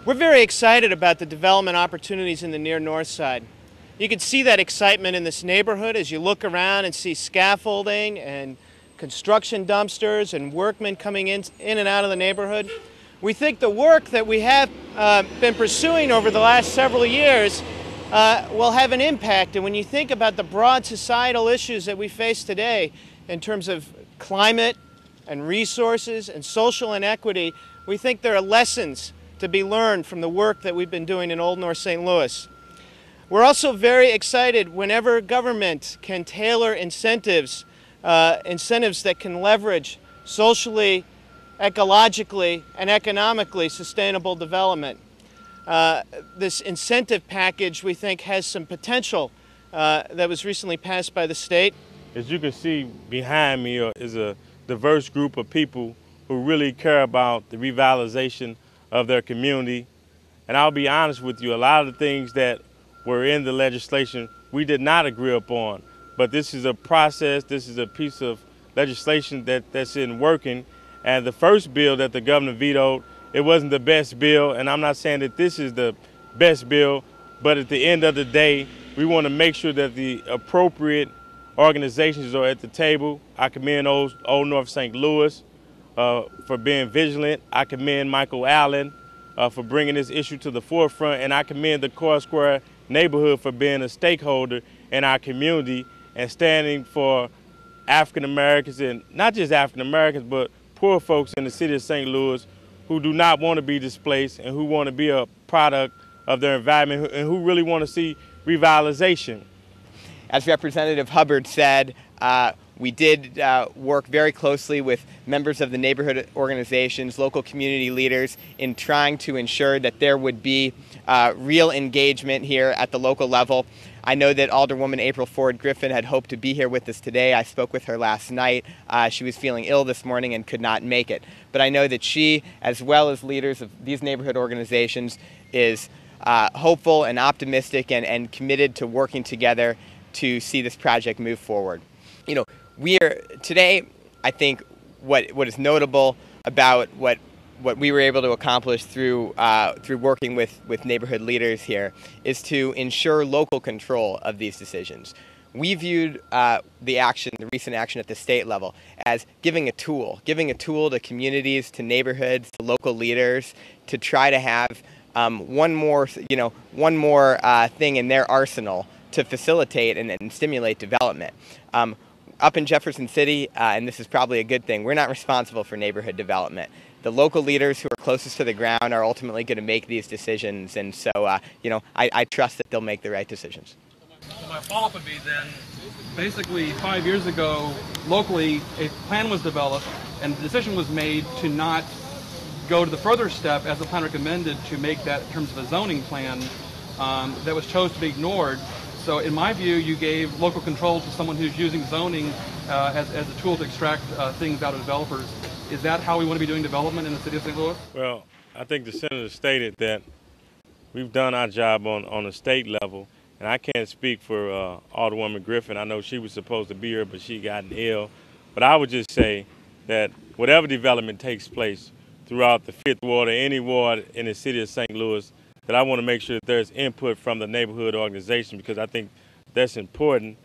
We're very excited about the development opportunities in the near north side. You can see that excitement in this neighborhood as you look around and see scaffolding and construction dumpsters and workmen coming in and out of the neighborhood. We think the work that we have been pursuing over the last several years will have an impact. And when you think about the broad societal issues that we face today in terms of climate and resources and social inequity, we think there are lessons to be learned from the work that we've been doing in Old North St. Louis. We're also very excited whenever government can tailor incentives that can leverage socially, ecologically, and economically sustainable development. This incentive package, we think, has some potential that was recently passed by the state. As you can see behind me is a diverse group of people who really care about the revitalization of their community. And I'll be honest with you, a lot of the things that were in the legislation we did not agree upon. But this is a process, this is a piece of legislation that's in working. And the first bill that the governor vetoed, it wasn't the best bill, and I'm not saying that this is the best bill, but at the end of the day, we want to make sure that the appropriate organizations are at the table. I commend Old North St. Louis for being vigilant. I commend Michael Allen for bringing this issue to the forefront, and I commend the Core Square neighborhood for being a stakeholder in our community and standing for African Americans, and not just African Americans, but poor folks in the city of St. Louis who do not want to be displaced and who want to be a product of their environment and who really want to see revitalization. As Representative Hubbard said, we did work very closely with members of the neighborhood organizations, local community leaders, in trying to ensure that there would be real engagement here at the local level. I know that Alderwoman April Ford Griffin had hoped to be here with us today. I spoke with her last night. She was feeling ill this morning and could not make it. But I know that she, as well as leaders of these neighborhood organizations, is hopeful and optimistic and committed to working together to see this project move forward. You know, today, I think what is notable about what we were able to accomplish through working with neighborhood leaders here is to ensure local control of these decisions. We viewed the recent action at the state level as giving a tool to communities, to neighborhoods, to local leaders to try to have one more thing in their arsenal to facilitate and stimulate development. Up in Jefferson City, and this is probably a good thing, we're not responsible for neighborhood development. The local leaders who are closest to the ground are ultimately going to make these decisions, and so I trust that they'll make the right decisions. So my follow-up would be then, basically 5 years ago, locally, a plan was developed, and the decision was made to not go to the further step, as the plan recommended, to make that in terms of a zoning plan that was chose to be ignored. So in my view, you gave local control to someone who's using zoning as a tool to extract things out of developers. Is that how we want to be doing development in the city of St. Louis? Well, I think the senator stated that we've done our job on the state level, and I can't speak for Alderwoman Griffin. I know she was supposed to be here, but she got ill. But I would just say that whatever development takes place throughout the 5th Ward or any ward in the city of St. Louis, that I want to make sure that there's input from the neighborhood organization, because I think that's important.